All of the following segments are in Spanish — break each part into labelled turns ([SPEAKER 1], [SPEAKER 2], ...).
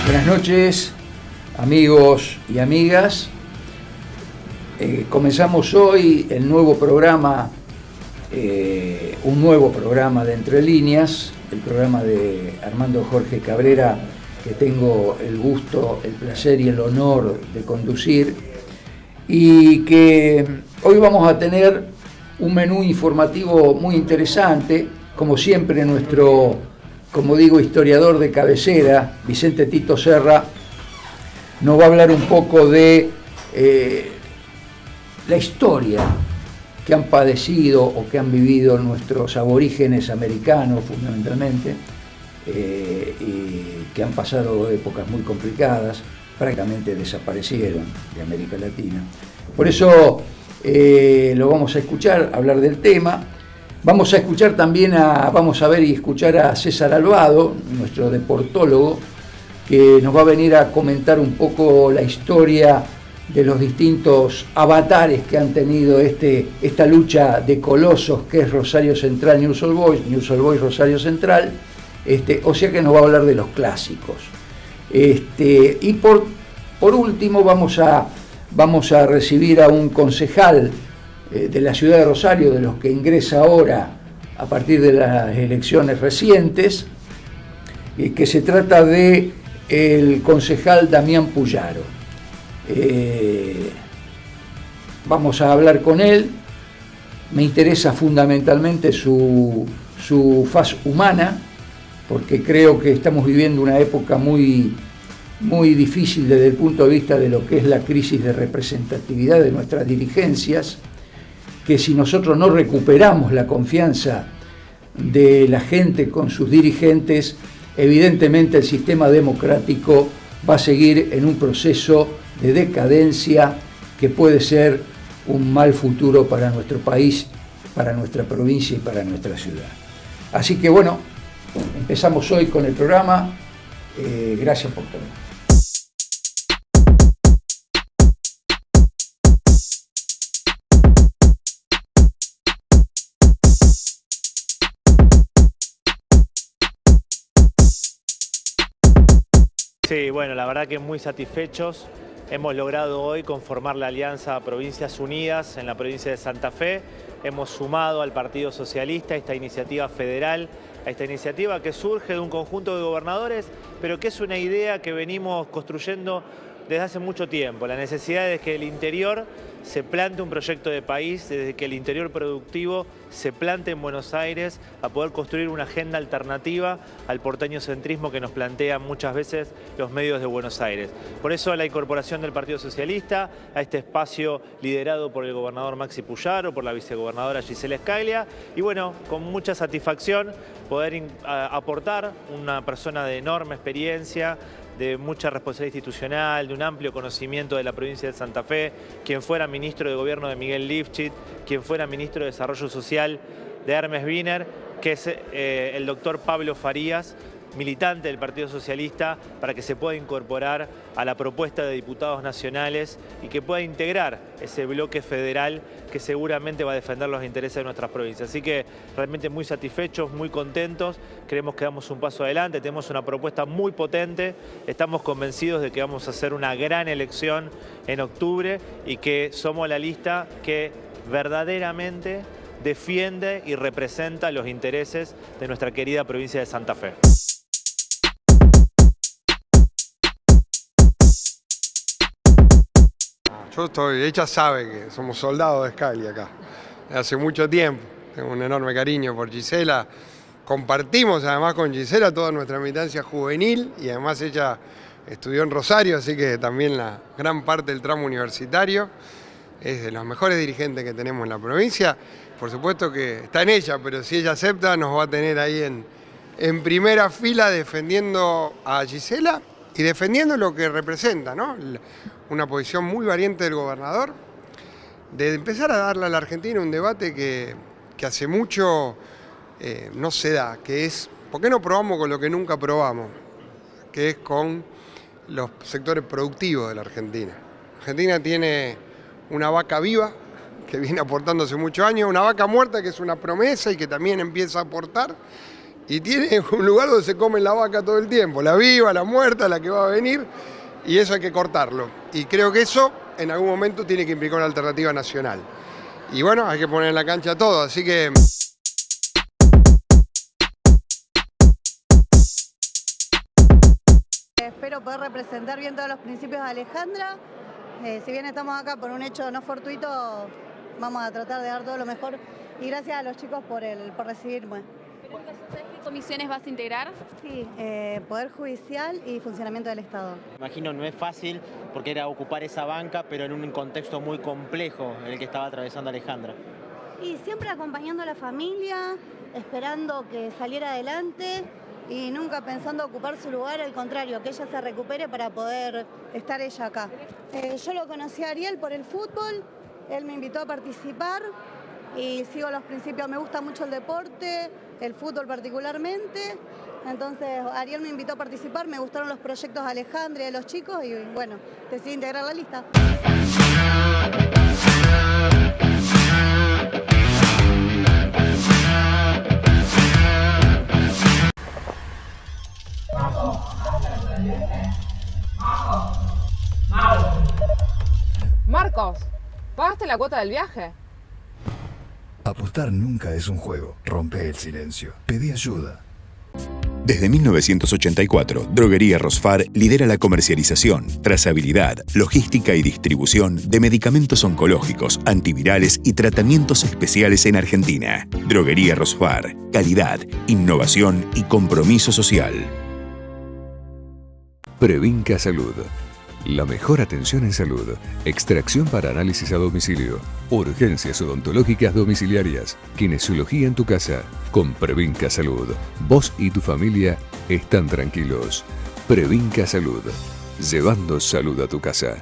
[SPEAKER 1] Buenas noches, amigos y amigas. Comenzamos hoy el nuevo programa, un nuevo programa de Entre Líneas, el programa de Armando Jorge Cabrera, que tengo el gusto, el placer y el honor de conducir, y que hoy vamos a tener un menú informativo muy interesante, como siempre nuestro, como digo, historiador de cabecera, Vicente Tito Serra, nos va a hablar un poco de la historia que han padecido o que han vivido nuestros aborígenes americanos fundamentalmente, y que han pasado épocas muy complicadas, prácticamente desaparecieron de América Latina. Por eso lo vamos a escuchar, hablar del tema. Vamos a escuchar también vamos a ver y escuchar a César Alvado, nuestro deportólogo, que nos va a venir a comentar un poco la historia de los distintos avatares que han tenido esta lucha de colosos que es Rosario Central, Newell's Old Boys, Rosario Central, o sea que nos va a hablar de los clásicos. Y por último vamos a recibir a un concejal de la ciudad de Rosario, de los que ingresa ahora a partir de las elecciones recientes, que se trata de el concejal Damián Puyaro. Vamos a hablar con él. Me interesa fundamentalmente su faz humana, porque creo que estamos viviendo una época muy, muy difícil desde el punto de vista de lo que es la crisis de representatividad de nuestras dirigencias, que si nosotros no recuperamos la confianza de la gente con sus dirigentes, evidentemente el sistema democrático va a seguir en un proceso de decadencia que puede ser un mal futuro para nuestro país, para nuestra provincia y para nuestra ciudad. Así que bueno, empezamos hoy con el programa. Gracias por todo.
[SPEAKER 2] Sí, bueno, la verdad que muy satisfechos. Hemos logrado hoy conformar la Alianza Provincias Unidas en la provincia de Santa Fe. Hemos sumado al Partido Socialista a esta iniciativa federal, a esta iniciativa que surge de un conjunto de gobernadores, pero que es una idea que venimos construyendo desde hace mucho tiempo. La necesidad de que el interior se plante un proyecto de país, desde que el interior productivo se plante en Buenos Aires a poder construir una agenda alternativa al porteño-centrismo que nos plantean muchas veces los medios de Buenos Aires. Por eso la incorporación del Partido Socialista a este espacio liderado por el gobernador Maxi Puyaro, por la vicegobernadora Gisela Scalia, y bueno, con mucha satisfacción poder aportar una persona de enorme experiencia, de mucha responsabilidad institucional, de un amplio conocimiento de la provincia de Santa Fe, quien fuera ministro de Gobierno de Miguel Lifchit, quien fuera ministro de Desarrollo Social de Hermes Wiener, que es el doctor Pablo Farías, militante del Partido Socialista, para que se pueda incorporar a la propuesta de diputados nacionales y que pueda integrar ese bloque federal que seguramente va a defender los intereses de nuestras provincias. Así que realmente muy satisfechos, muy contentos, creemos que damos un paso adelante, tenemos una propuesta muy potente, estamos convencidos de que vamos a hacer una gran elección en octubre y que somos la lista que verdaderamente defiende y representa los intereses de nuestra querida provincia de Santa Fe.
[SPEAKER 3] Ella sabe que somos soldados de Scalia acá, hace mucho tiempo. Tengo un enorme cariño por Gisela. Compartimos además con Gisela toda nuestra militancia juvenil y además ella estudió en Rosario, así que también la gran parte del tramo universitario. Es de los mejores dirigentes que tenemos en la provincia. Por supuesto que está en ella, pero si ella acepta nos va a tener ahí en primera fila defendiendo a Gisela y defendiendo lo que representa, ¿no? Una posición muy valiente del gobernador, de empezar a darle a la Argentina un debate que hace mucho no se da, que es, ¿por qué no probamos con lo que nunca probamos? Que es con los sectores productivos de la Argentina. Argentina tiene una vaca viva que viene aportando hace muchos años, una vaca muerta que es una promesa y que también empieza a aportar, y tiene un lugar donde se come la vaca todo el tiempo, la viva, la muerta, la que va a venir, y eso hay que cortarlo. Y creo que eso en algún momento tiene que implicar una alternativa nacional. Y bueno, hay que poner en la cancha todo, así que...
[SPEAKER 4] Espero poder representar bien todos los principios de Alejandra. Si bien estamos acá por un hecho no fortuito, vamos a tratar de dar todo lo mejor. Y gracias a los chicos por recibirme.
[SPEAKER 5] ¿Sabes qué comisiones vas a integrar?
[SPEAKER 4] Sí, Poder Judicial y Funcionamiento del Estado.
[SPEAKER 6] Imagino no es fácil porque era ocupar esa banca, pero en un contexto muy complejo en el que estaba atravesando Alejandra.
[SPEAKER 4] Y siempre acompañando a la familia, esperando que saliera adelante y nunca pensando ocupar su lugar, al contrario, que ella se recupere para poder estar ella acá. Yo lo conocí a Ariel por el fútbol, él me invitó a participar y sigo los principios, me gusta mucho el deporte, el fútbol particularmente, entonces Ariel me invitó a participar, me gustaron los proyectos de Alejandra y de los chicos y bueno, decidí integrar la lista.
[SPEAKER 7] Marcos, ¿pagaste la cuota del viaje?
[SPEAKER 8] Apostar nunca es un juego. Rompe el silencio. Pedí ayuda.
[SPEAKER 9] Desde 1984, Droguería Rosfar lidera la comercialización, trazabilidad, logística y distribución de medicamentos oncológicos, antivirales y tratamientos especiales en Argentina. Droguería Rosfar, calidad, innovación y compromiso social.
[SPEAKER 10] Previnca Salud. La mejor atención en salud. Extracción para análisis a domicilio. Urgencias odontológicas domiciliarias. Kinesiología en tu casa. Con Previnca Salud. Vos y tu familia están tranquilos. Previnca Salud. Llevando salud a tu casa.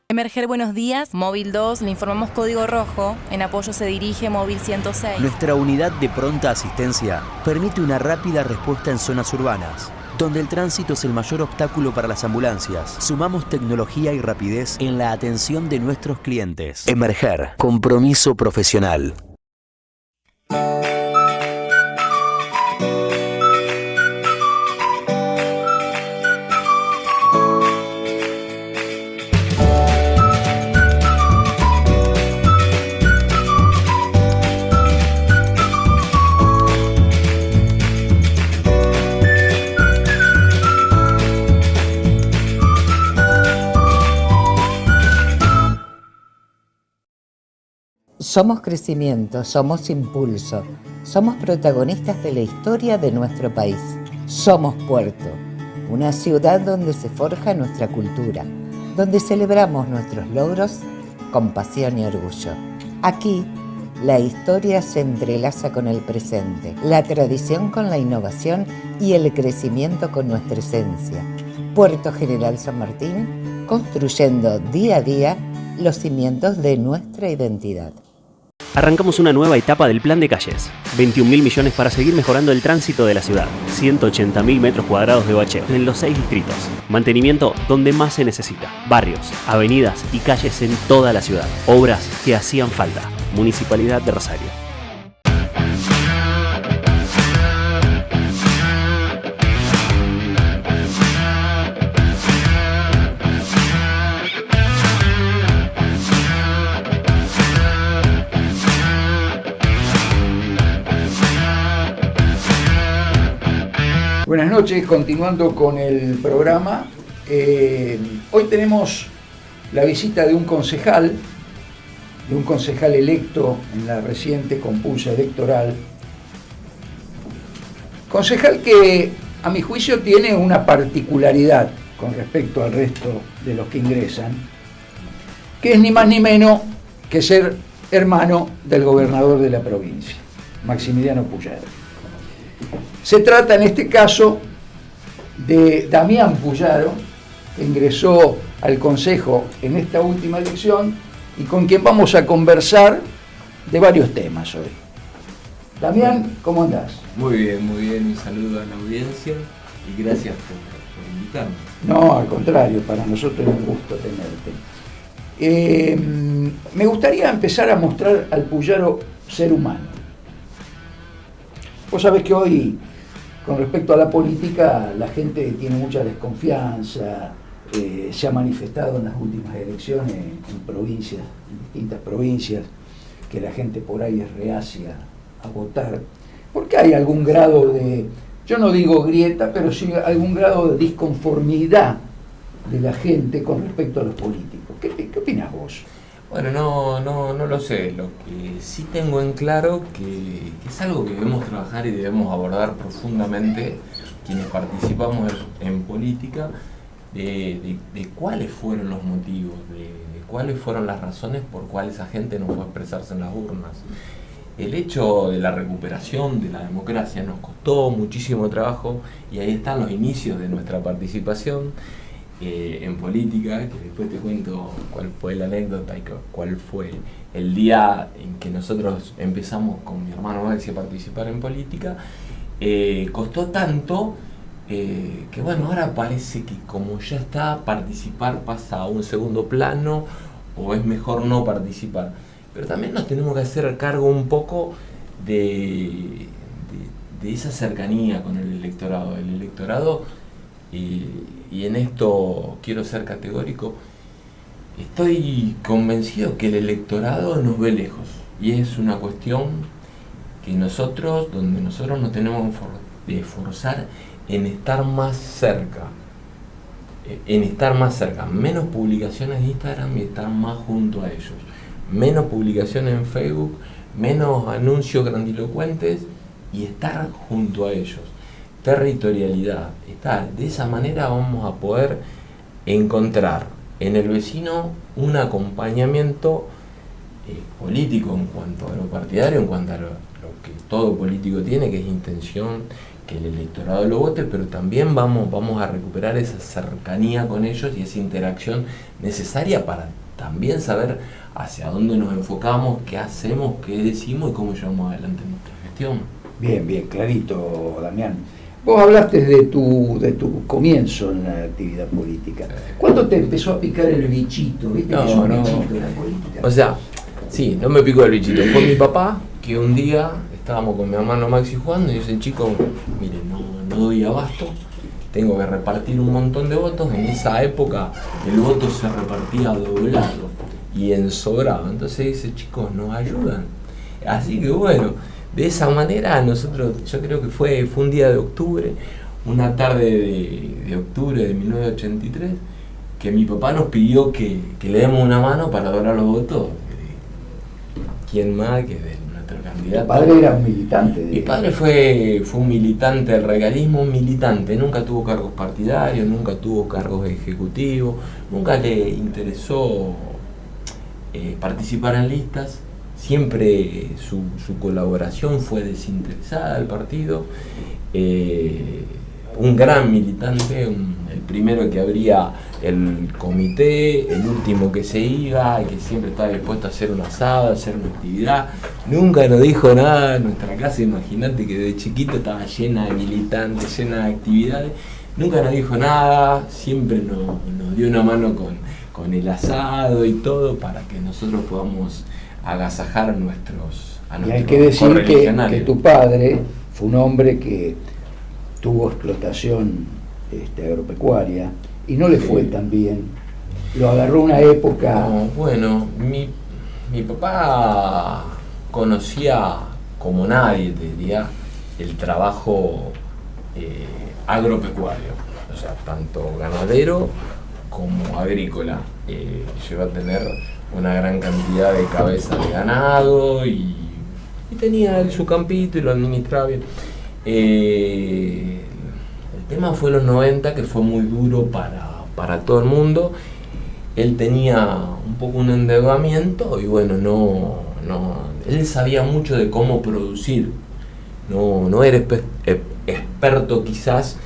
[SPEAKER 11] Emerger, buenos días. Móvil 2, le informamos código rojo. En apoyo se dirige Móvil 106.
[SPEAKER 12] Nuestra unidad de pronta asistencia permite una rápida respuesta en zonas urbanas, donde el tránsito es el mayor obstáculo para las ambulancias. Sumamos tecnología y rapidez en la atención de nuestros clientes. Emerger, compromiso profesional.
[SPEAKER 13] Somos crecimiento, somos impulso, somos protagonistas de la historia de nuestro país. Somos Puerto, una ciudad donde se forja nuestra cultura, donde celebramos nuestros logros con pasión y orgullo. Aquí, la historia se entrelaza con el presente, la tradición con la innovación y el crecimiento con nuestra esencia. Puerto General San Martín, construyendo día a día los cimientos de nuestra identidad.
[SPEAKER 14] Arrancamos una nueva etapa del Plan de Calles. 21.000 millones para seguir mejorando el tránsito de la ciudad. 180.000 metros cuadrados de bacheo en los 6 distritos. Mantenimiento donde más se necesita. Barrios, avenidas y calles en toda la ciudad. Obras que hacían falta. Municipalidad de Rosario.
[SPEAKER 1] Buenas noches, continuando con el programa. Hoy tenemos la visita de un concejal electo en la reciente compulsa electoral. Concejal que, a mi juicio, tiene una particularidad con respecto al resto de los que ingresan, que es ni más ni menos que ser hermano del gobernador de la provincia, Maximiliano Puyaro. Se trata en este caso de Damián Puyaro, que ingresó al Consejo en esta última elección y con quien vamos a conversar de varios temas hoy. Damián, ¿cómo andás?
[SPEAKER 15] Muy bien, un saludo a la audiencia y gracias por invitarme.
[SPEAKER 1] No, al contrario, para nosotros es un gusto tenerte. Me gustaría empezar a mostrar al Puyaro ser humano. Vos sabés que hoy con respecto a la política, la gente tiene mucha desconfianza, se ha manifestado en las últimas elecciones en provincias, en distintas provincias, que la gente por ahí es reacia a votar, porque hay algún grado de, yo no digo grieta, pero sí algún grado de disconformidad de la gente con respecto a los políticos. ¿Qué opinas vos?
[SPEAKER 15] Bueno, no lo sé. Lo que sí tengo en claro que es algo que debemos trabajar y debemos abordar profundamente quienes participamos en política, de cuáles fueron los motivos, de cuáles fueron las razones por cuales esa gente no fue a expresarse en las urnas. El hecho de la recuperación de la democracia nos costó muchísimo trabajo y ahí están los inicios de nuestra participación en política, que después te cuento cuál fue la anécdota y cuál fue el día en que nosotros empezamos con mi hermano Maxi a participar en política. Costó tanto que bueno, ahora parece que como ya está, participar pasa a un segundo plano o es mejor no participar. Pero también nos tenemos que hacer cargo un poco de esa cercanía con el electorado. El electorado, y en esto quiero ser categórico, estoy convencido que el electorado nos ve lejos. Y es una cuestión que donde nosotros nos tenemos que esforzar en estar más cerca. Menos publicaciones de Instagram y estar más junto a ellos. Menos publicaciones en Facebook, menos anuncios grandilocuentes y estar junto a ellos. Territorialidad, de esa manera vamos a poder encontrar en el vecino un acompañamiento político en cuanto a lo partidario, en cuanto a lo que todo político tiene, que es intención que el electorado lo vote, pero también vamos a recuperar esa cercanía con ellos y esa interacción necesaria para también saber hacia dónde nos enfocamos, qué hacemos, qué decimos y cómo llevamos adelante nuestra gestión.
[SPEAKER 1] Bien, clarito, Damián. Vos hablaste de tu comienzo en la actividad política. ¿Cuándo te empezó a picar el bichito? ¿Viste que es un bichito la política?
[SPEAKER 15] O sea, sí, no me picó el bichito. Fue mi papá que un día estábamos con mi hermano Maxi jugando y dice, chico, mire, no doy abasto, tengo que repartir un montón de votos. En esa época el voto se repartía doblado y en sobrado. Entonces dice, chicos, nos ayudan. Así que bueno, de esa manera nosotros, yo creo que fue un día de octubre, una tarde de octubre de 1983, que mi papá nos pidió que le demos una mano para doblar los votos. ¿Quién más que de nuestro candidato?
[SPEAKER 1] ¿Tu padre era un militante?
[SPEAKER 15] Mi padre fue un militante del regalismo, un militante, nunca tuvo cargos partidarios, nunca tuvo cargos ejecutivos, nunca le interesó participar en listas. Siempre su colaboración fue desinteresada al partido. Un gran militante, el primero que abría el comité, el último que se iba, y que siempre estaba dispuesto a hacer un asado, a hacer una actividad. Nunca nos dijo nada. Nuestra casa, imagínate que de chiquito estaba llena de militantes, llena de actividades. Nunca nos dijo nada, siempre nos dio una mano con el asado y todo para que nosotros podamos agasajar a nuestros
[SPEAKER 1] y hay que decir que tu padre fue un hombre que tuvo explotación agropecuaria y no le fue tan bien, lo agarró una época.
[SPEAKER 15] No, bueno, mi papá conocía como nadie, te diría, el trabajo agropecuario, o sea, tanto ganadero como agrícola. Llegó a tener una gran cantidad de cabezas de ganado y tenía su campito y lo administraba bien. El tema fue los 90, que fue muy duro para todo el mundo. Él tenía un poco un endeudamiento y bueno, él sabía mucho de cómo producir. No era experto quizás,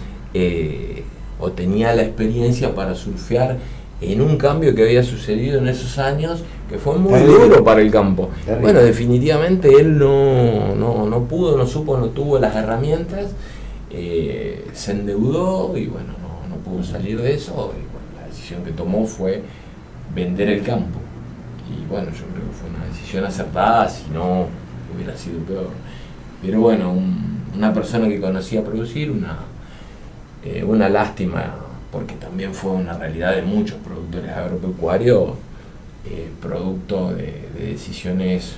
[SPEAKER 15] o tenía la experiencia para surfear en un cambio que había sucedido en esos años que fue muy duro para el campo. Bueno, definitivamente él no pudo, no supo, no tuvo las herramientas, se endeudó y bueno, no pudo salir de eso. Y bueno, la decisión que tomó fue vender el campo. Y bueno, yo creo que fue una decisión acertada, si no hubiera sido peor. Pero bueno, un una persona que conocía producir, una lástima, porque también fue una realidad de muchos productores agropecuarios, producto de decisiones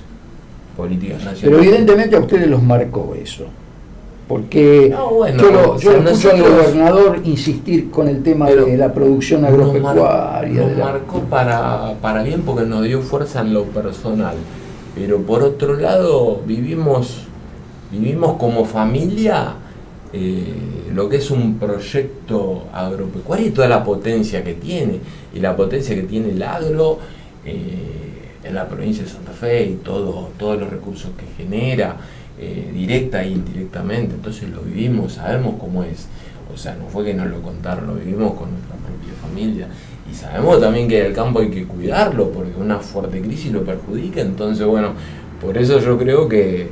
[SPEAKER 15] políticas nacionales.
[SPEAKER 1] Pero evidentemente a ustedes los marcó eso, porque yo lo escucho al gobernador insistir con el tema de la producción agropecuaria.
[SPEAKER 15] Nos marcó para bien, porque nos dio fuerza en lo personal, pero por otro lado vivimos como familia lo que es un proyecto agropecuario y toda la potencia que tiene, y la potencia que tiene el agro en la provincia de Santa Fe, y todos los recursos que genera, directa e indirectamente. Entonces lo vivimos, sabemos cómo es. O sea, no fue que nos lo contaron, lo vivimos con nuestra propia familia. Y sabemos también que el campo hay que cuidarlo, porque una fuerte crisis lo perjudica. Entonces, bueno, por eso yo creo que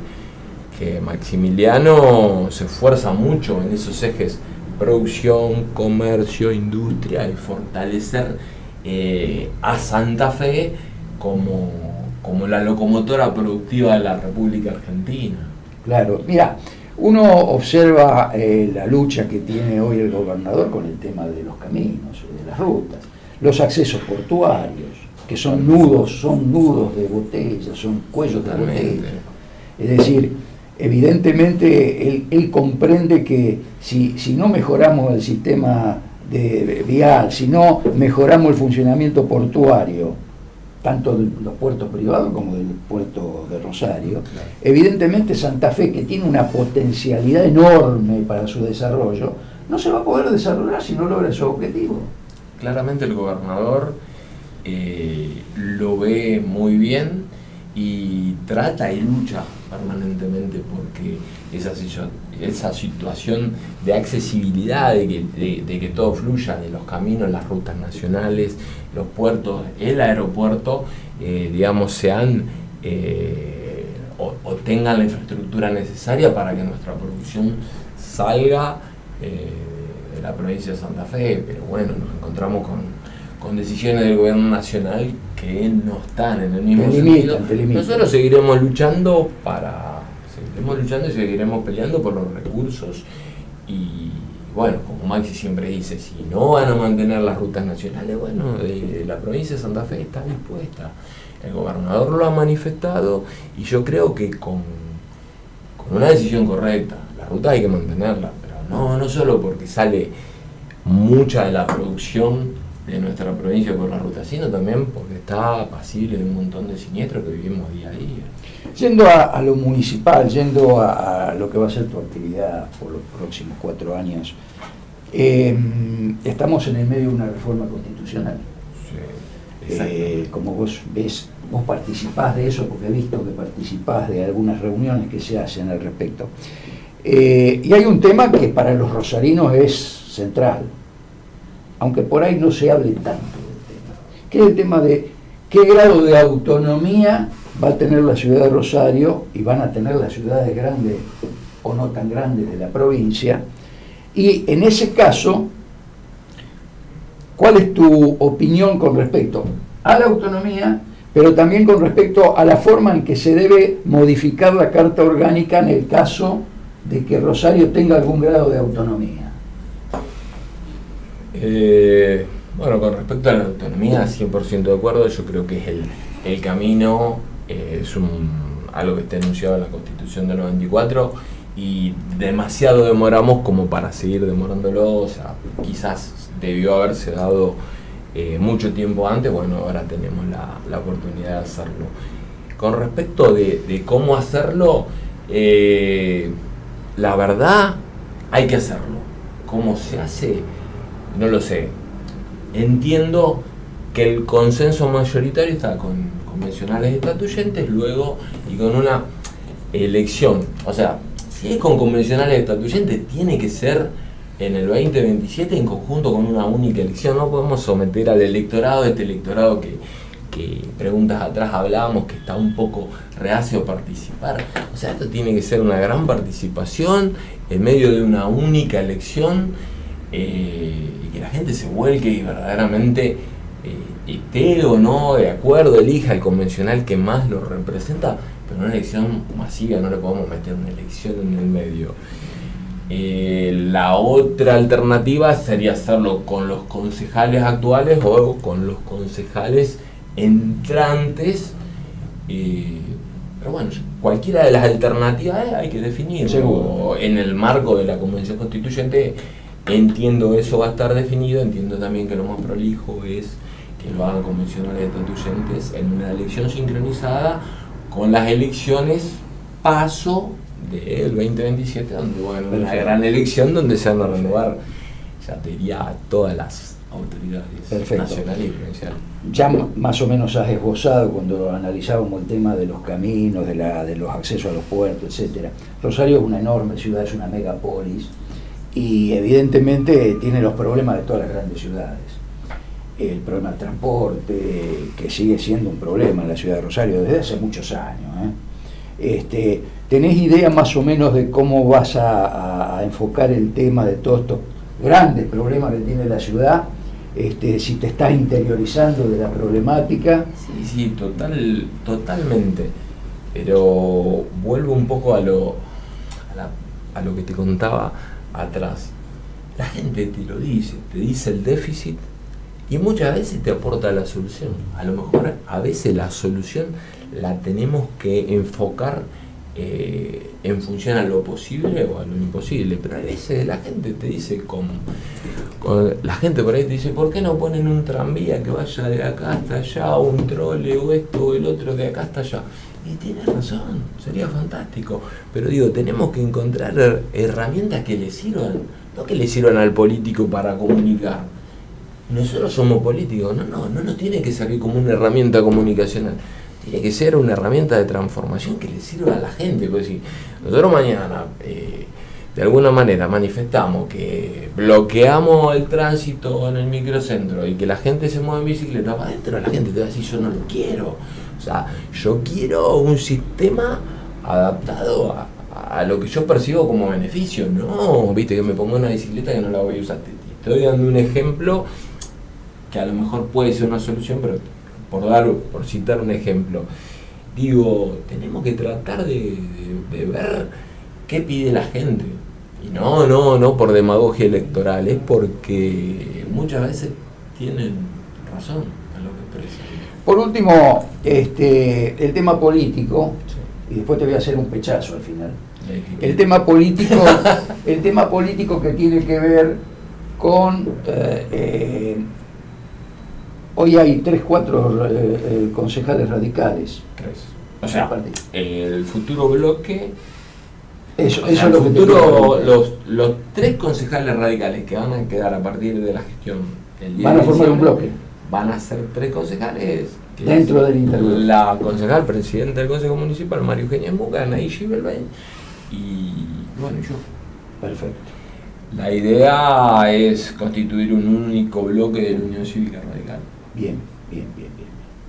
[SPEAKER 15] Maximiliano se esfuerza mucho en esos ejes: producción, comercio, industria, y fortalecer a Santa Fe como la locomotora productiva de la República Argentina.
[SPEAKER 1] Claro, mira, uno observa la lucha que tiene hoy el gobernador con el tema de los caminos, de las rutas, los accesos portuarios, que son nudos de botella, son cuellos de botella. Es decir, evidentemente él comprende que si no mejoramos el sistema vial, si no mejoramos el funcionamiento portuario, tanto de los puertos privados como del puerto de Rosario, evidentemente Santa Fe, que tiene una potencialidad enorme para su desarrollo, no se va a poder desarrollar si no logra su objetivo.
[SPEAKER 15] Claramente el gobernador lo ve muy bien y trata y lucha permanentemente porque esa situación de accesibilidad, de que todo fluya, de los caminos, las rutas nacionales, los puertos, el aeropuerto, digamos, sean o tengan la infraestructura necesaria para que nuestra producción salga de la provincia de Santa Fe. Pero bueno, nos encontramos con decisiones del gobierno nacional que no están en el mismo sentido. Nosotros seguiremos luchando y seguiremos peleando por los recursos, y bueno, como Maxi siempre dice, si no van a mantener las rutas nacionales, bueno, la provincia de Santa Fe está dispuesta. El gobernador lo ha manifestado, y yo creo que con una decisión correcta, la ruta hay que mantenerla, pero no solo porque sale mucha de la producción de nuestra provincia por la ruta, sino también porque está pasible de un montón de siniestros que vivimos día a día.
[SPEAKER 1] Yendo a lo municipal, yendo a lo que va a ser tu actividad por los próximos 4 años, estamos en el medio de una reforma constitucional. Sí, como vos ves, vos participás de eso, porque he visto que participás de algunas reuniones que se hacen al respecto. Y hay un tema que para los rosarinos es central, aunque por ahí no se hable tanto del tema, que es el tema de qué grado de autonomía va a tener la ciudad de Rosario, y van a tener las ciudades grandes o no tan grandes de la provincia, y en ese caso, ¿cuál es tu opinión con respecto a la autonomía, pero también con respecto a la forma en que se debe modificar la Carta Orgánica en el caso de que Rosario tenga algún grado de autonomía?
[SPEAKER 15] Bueno, con respecto a la autonomía, 100% de acuerdo. Yo creo que es el camino, es algo que está enunciado en la Constitución del 94, y demasiado demoramos como para seguir demorándolo. O sea, quizás debió haberse dado mucho tiempo antes. Bueno, ahora tenemos la oportunidad de hacerlo. Con respecto de cómo hacerlo, la verdad, hay que hacerlo. ¿Cómo se hace? No lo sé. Entiendo que el consenso mayoritario está con convencionales estatuyentes luego y con una elección. O sea, si es con convencionales estatuyentes, tiene que ser en el 2027 en conjunto con una única elección. No podemos someter al electorado, este electorado que preguntas atrás hablábamos, que está un poco reacio a participar. O sea, esto tiene que ser una gran participación en medio de una única elección, y que la gente se vuelque y verdaderamente esté o no de acuerdo, elija el convencional que más lo representa, pero una elección masiva no le podemos meter una elección en el medio. La otra alternativa sería hacerlo con los concejales actuales o con los concejales entrantes, pero bueno, cualquiera de las alternativas hay que definirlo.
[SPEAKER 1] Seguro.
[SPEAKER 15] En el marco de la Convención Constituyente entiendo eso va a estar definido, entiendo también que lo más prolijo es que lo hagan convencionales constituyentes en una elección sincronizada con las elecciones paso del 2027, donde bueno, una gran elección donde se van a renovar, ya te diría, todas las autoridades nacionales y provinciales.
[SPEAKER 1] Ya más o menos has esbozado cuando analizábamos el tema de los caminos, de los accesos a los puertos, etcétera. Rosario es una enorme ciudad, es una megapolis y evidentemente tiene los problemas de todas las grandes ciudades. El problema del transporte, que sigue siendo un problema en la ciudad de Rosario desde hace muchos años, ¿tenés idea más o menos de cómo vas a enfocar el tema de todos estos grandes problemas que tiene la ciudad? Si te estás interiorizando de la problemática.
[SPEAKER 15] Sí, totalmente. Pero vuelvo un poco a lo que te contaba atrás. La gente te lo dice, te dice el déficit y muchas veces te aporta la solución. A lo mejor a veces la solución la tenemos que enfocar en función a lo posible o a lo imposible, pero a veces la gente te dice la gente por ahí te dice, ¿por qué no ponen un tranvía que vaya de acá hasta allá, o un trole o esto o el otro de acá hasta allá? Y tienes razón, sería fantástico, pero digo, tenemos que encontrar herramientas que le sirvan, no que le sirvan al político para comunicar. Nosotros somos políticos, no nos tiene que salir como una herramienta comunicacional. Tiene que ser una herramienta de transformación que le sirva a la gente. Porque si nosotros mañana de alguna manera manifestamos que bloqueamos el tránsito en el microcentro y que la gente se mueve en bicicleta para adentro, la gente te va a decir, yo no lo quiero. O sea, yo quiero un sistema adaptado a lo que yo percibo como beneficio. No, viste, que me pongo una bicicleta que no la voy a usar. Te estoy dando un ejemplo que a lo mejor puede ser una solución, pero por citar un ejemplo, digo, tenemos que tratar de ver qué pide la gente. Y no por demagogia electoral, es porque muchas veces tienen razón en lo que expresan.
[SPEAKER 1] Por último, el tema político, y después te voy a hacer un pechazo al final. El tema político que tiene que ver con hoy hay 3-4 concejales radicales.
[SPEAKER 15] 3. O sea, el futuro bloque.
[SPEAKER 1] Eso
[SPEAKER 15] es
[SPEAKER 1] lo
[SPEAKER 15] futuro, los 3 concejales radicales que van a quedar a partir de la gestión del día
[SPEAKER 1] van a formar un bloque.
[SPEAKER 15] Van a ser 3 concejales.
[SPEAKER 1] Dentro del intervalo.
[SPEAKER 15] La concejal presidenta del Consejo Municipal, María Eugenia Muca, Anaí Gibelbain, y bueno, yo.
[SPEAKER 1] Perfecto.
[SPEAKER 15] La idea es constituir un único bloque de la Unión Cívica Radical.
[SPEAKER 1] Bien.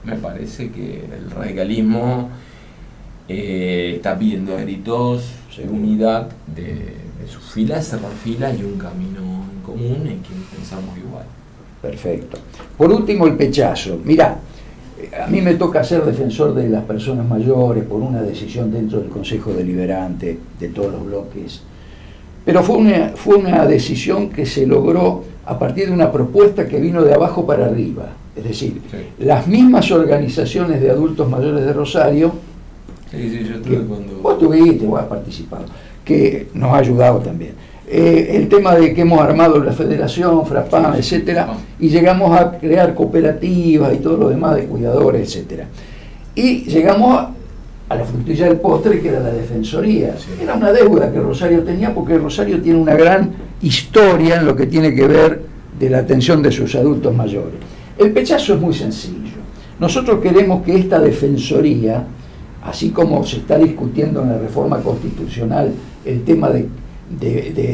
[SPEAKER 15] Me parece que el radicalismo está pidiendo a gritos unidad de sus filas, cerrar filas y un camino en común en que pensamos igual.
[SPEAKER 1] Perfecto. Por último, el pechazo. Mirá, a mí me toca ser defensor de las personas mayores por una decisión dentro del Consejo Deliberante de todos los bloques. Pero fue una decisión que se logró a partir de una propuesta que vino de abajo para arriba. Es decir, las mismas organizaciones de adultos mayores de Rosario,
[SPEAKER 15] sí, yo estuve cuando...
[SPEAKER 1] Vos has participado, que nos ha ayudado también. El tema de que hemos armado la federación, FRAPAM, etcétera, y llegamos a crear cooperativas y todo lo demás de cuidadores, etcétera. Y llegamos a la frutilla del postre, que era la defensoría. Era una deuda que Rosario tenía, porque Rosario tiene una gran historia en lo que tiene que ver de la atención de sus adultos mayores. El pechazo es muy sencillo. Nosotros queremos que esta defensoría, así como se está discutiendo en la reforma constitucional el tema de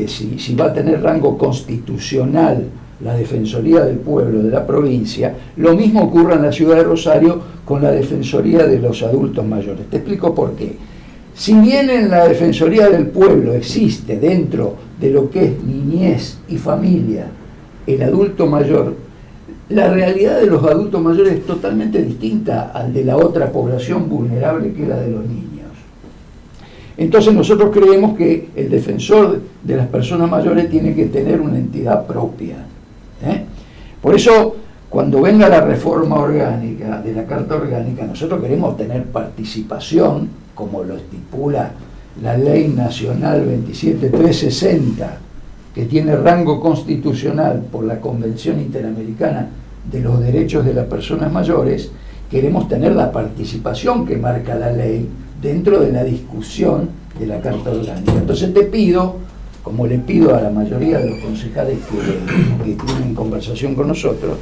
[SPEAKER 1] si va a tener rango constitucional la Defensoría del Pueblo de la provincia, lo mismo ocurre en la ciudad de Rosario con la Defensoría de los Adultos Mayores. Te explico por qué. Si bien en la Defensoría del Pueblo existe dentro de lo que es niñez y familia el adulto mayor, la realidad de los adultos mayores es totalmente distinta al de la otra población vulnerable que es la de los niños. Entonces nosotros creemos que el defensor de las personas mayores tiene que tener una entidad propia. Por eso, cuando venga la reforma orgánica de la Carta Orgánica, nosotros queremos tener participación, como lo estipula la Ley Nacional 27360, que tiene rango constitucional por la Convención Interamericana de los Derechos de las Personas Mayores. Queremos tener la participación que marca la ley dentro de la discusión de la Carta Orgánica. Entonces te pido, como le pido a la mayoría de los concejales que tienen conversación con nosotros,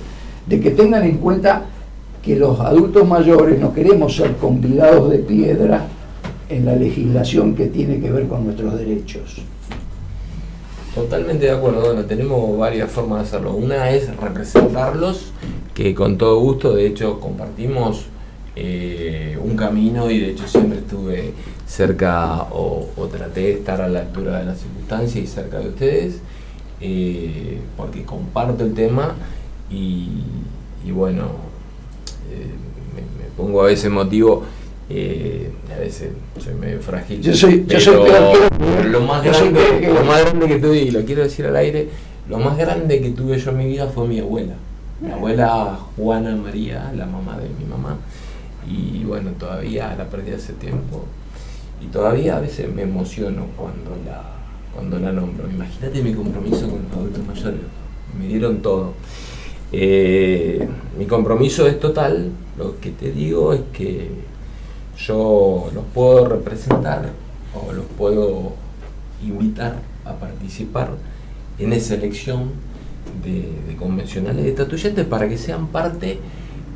[SPEAKER 1] de que tengan en cuenta que los adultos mayores no queremos ser convidados de piedra en la legislación que tiene que ver con nuestros derechos.
[SPEAKER 15] Totalmente de acuerdo. Bueno, tenemos varias formas de hacerlo. Una es representarlos, que con todo gusto, de hecho, compartimos un camino, y de hecho siempre estuve cerca o traté de estar a la altura de las circunstancias y cerca de ustedes, porque comparto el tema y bueno, me pongo a veces emotivo. A veces soy medio frágil. Yo soy pero lo más grande que tuve, y lo quiero decir al aire, lo más grande que tuve yo en mi vida fue mi abuela. Mi abuela Juana María, la mamá de mi mamá. Y bueno, todavía la perdí hace tiempo. Y todavía a veces me emociono cuando la nombro. Imagínate mi compromiso con los adultos mayores. Me dieron todo. Mi compromiso es total. Lo que te digo es que yo los puedo representar o los puedo invitar a participar en esa elección de convencionales de estatuyentes para que sean parte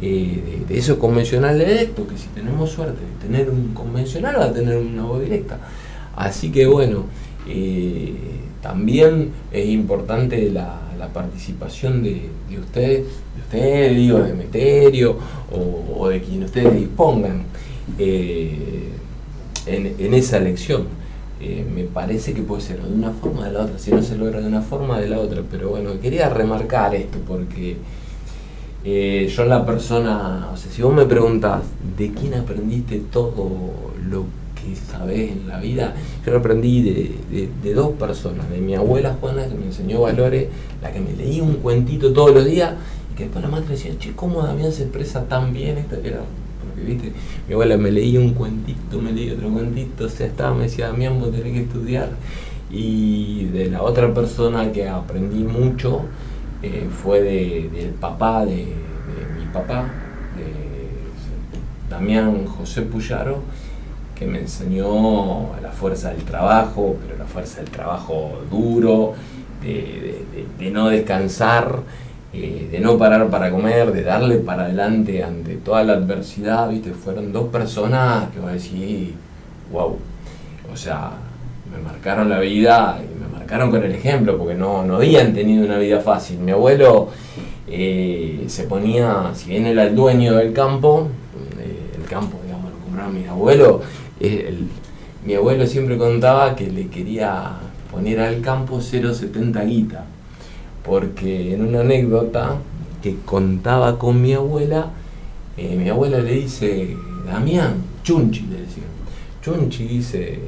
[SPEAKER 15] de esos convencionales electos, que si tenemos suerte de tener un convencional va a tener una voz directa. Así que bueno, también es importante la participación de ustedes, digo, de Meterio o de quien ustedes dispongan en esa elección. Me parece que puede ser de una forma o de la otra, si no se logra de una forma de la otra, pero bueno, quería remarcar esto porque yo la persona, o sea, si vos me preguntás de quién aprendiste todo lo que sabés en la vida, yo lo aprendí de dos personas, de mi abuela Juana, que me enseñó valores, la que me leía un cuentito todos los días, y que después la madre decía, che, ¿cómo Damián se expresa tan bien? Esto que era, porque viste, mi abuela me leía un cuentito, me leía otro cuentito, o sea, me decía, Damián, vos tenés que estudiar. Y de la otra persona que aprendí mucho fue del papá de mi papá, de Damián José Puyaro, que me enseñó la fuerza del trabajo, pero la fuerza del trabajo duro, de no descansar, de no parar para comer, de darle para adelante ante toda la adversidad, ¿viste? Fueron dos personas que voy a decir, wow, o sea, me marcaron la vida y me marcaron con el ejemplo, porque no habían tenido una vida fácil. Mi abuelo se ponía, si bien era el dueño del campo, digamos, lo compraron mis abuelos, mi abuelo siempre contaba que le quería poner al campo 0,70 guita, porque en una anécdota que contaba con mi abuela le dice, Damián, Chunchi le decía, Chunchi dice,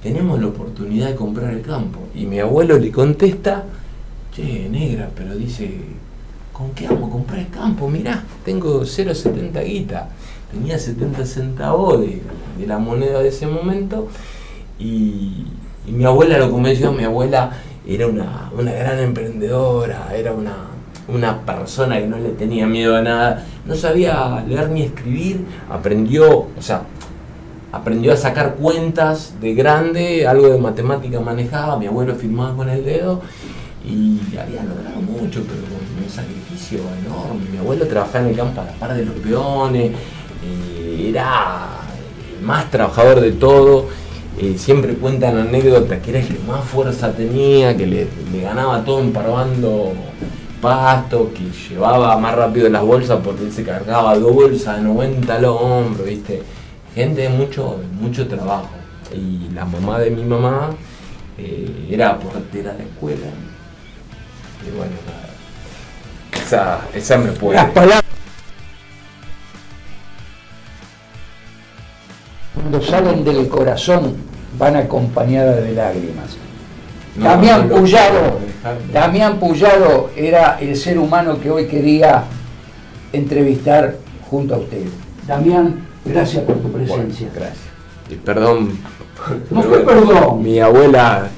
[SPEAKER 15] tenemos la oportunidad de comprar el campo, y mi abuelo le contesta, che, negra, pero dice, ¿con qué vamos a comprar el campo? Mirá, tengo 0,70 guita. Tenía 70 centavos de la moneda de ese momento, y mi abuela lo convenció. Mi abuela era una gran emprendedora, era una persona que no le tenía miedo a nada, no sabía leer ni escribir, aprendió a sacar cuentas de grande, algo de matemática manejaba, mi abuelo firmaba con el dedo, y había logrado mucho, pero con un sacrificio enorme. Mi abuelo trabajaba en el campo a la par de los peones, era el más trabajador de todo, siempre cuentan anécdotas que era el que más fuerza tenía, que le ganaba todo emparbando pasto, que llevaba más rápido las bolsas porque él se cargaba 2 bolsas de 90 al hombro, ¿viste? Gente de mucho trabajo. Y la mamá de mi mamá era portera de escuela, y bueno, nada, esa me puede.
[SPEAKER 1] Cuando salen del corazón van acompañadas de lágrimas.
[SPEAKER 15] No,
[SPEAKER 1] Damián Puyaro era el ser humano que hoy quería entrevistar junto a usted. Damián, gracias por tu presencia.
[SPEAKER 15] Bueno, gracias. Y perdón.
[SPEAKER 1] No fue perdón.
[SPEAKER 15] Mi abuela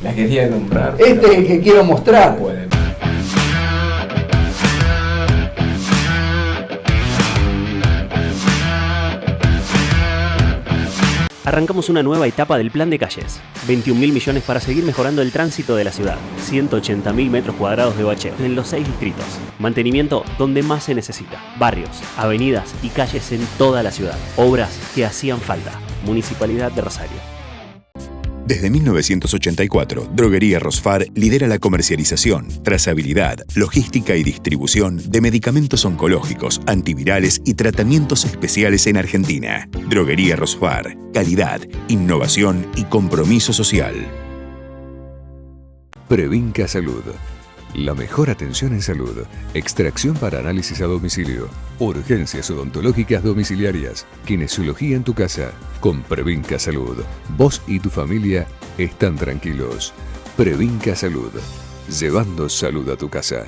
[SPEAKER 15] la quería nombrar.
[SPEAKER 1] Este es el que quiero mostrar.
[SPEAKER 15] No puede.
[SPEAKER 14] Arrancamos una nueva etapa del Plan de Calles. 21.000 millones para seguir mejorando el tránsito de la ciudad. 180.000 metros cuadrados de bacheo en los 6 distritos. Mantenimiento donde más se necesita. Barrios, avenidas y calles en toda la ciudad. Obras que hacían falta. Municipalidad de Rosario.
[SPEAKER 9] Desde 1984, Droguería Rosfar lidera la comercialización, trazabilidad, logística y distribución de medicamentos oncológicos, antivirales y tratamientos especiales en Argentina. Droguería Rosfar, calidad, innovación y compromiso social.
[SPEAKER 10] Previnca Salud. La mejor atención en salud. Extracción para análisis a domicilio. Urgencias odontológicas domiciliarias. Kinesiología en tu casa. Con Previnca Salud. Vos y tu familia están tranquilos. Previnca Salud. Llevando salud a tu casa.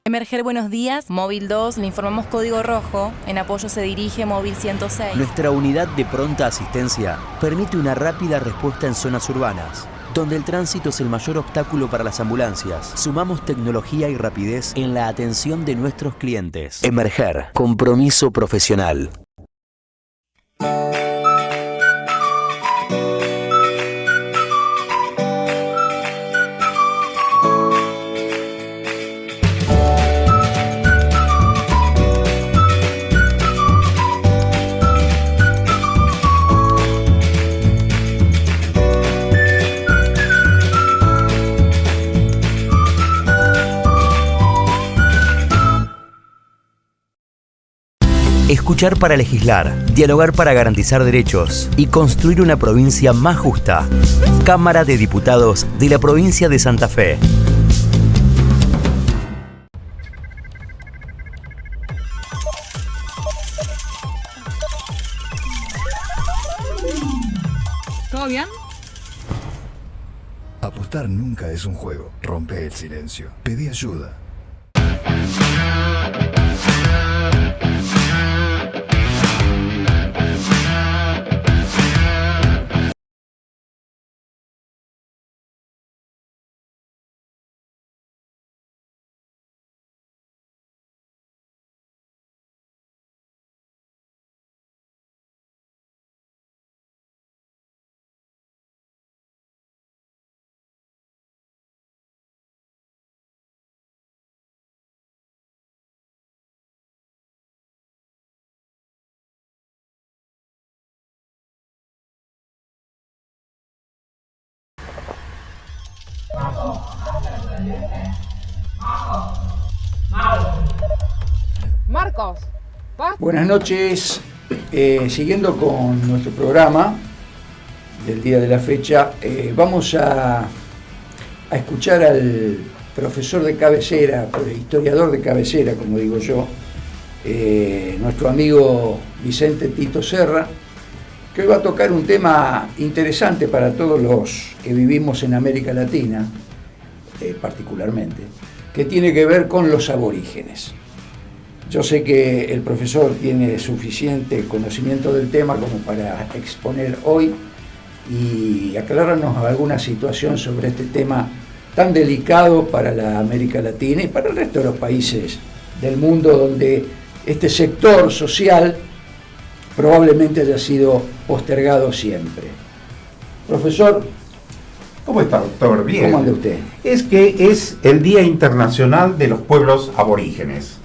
[SPEAKER 11] Emerger, buenos días. Móvil 2, le informamos código rojo. En apoyo se dirige Móvil 106.
[SPEAKER 12] Nuestra unidad de pronta asistencia permite una rápida respuesta en zonas urbanas, donde el tránsito es el mayor obstáculo para las ambulancias. Sumamos tecnología y rapidez en la atención de nuestros clientes. Emerger, compromiso profesional. Escuchar para legislar, dialogar para garantizar derechos y construir una provincia más justa. Cámara de Diputados de la provincia de Santa Fe.
[SPEAKER 7] ¿Todo bien?
[SPEAKER 8] Apostar nunca es un juego. Rompe el silencio. Pedí ayuda.
[SPEAKER 7] Marcos,
[SPEAKER 1] Buenas noches. Siguiendo con nuestro programa del día de la fecha, vamos a escuchar al profesor de cabecera, historiador de cabecera, como digo yo, nuestro amigo Vicente Tito Serra, que hoy va a tocar un tema interesante para todos los que vivimos en América Latina, particularmente, que tiene que ver con los aborígenes. Yo sé que el profesor tiene suficiente conocimiento del tema como para exponer hoy y aclararnos alguna situación sobre este tema tan delicado para la América Latina y para el resto de los países del mundo, donde este sector social probablemente haya sido postergado siempre. Profesor,
[SPEAKER 16] ¿cómo está, doctor? Bien.
[SPEAKER 1] ¿Cómo anda usted?
[SPEAKER 16] Es que es el Día Internacional de los Pueblos Aborígenes.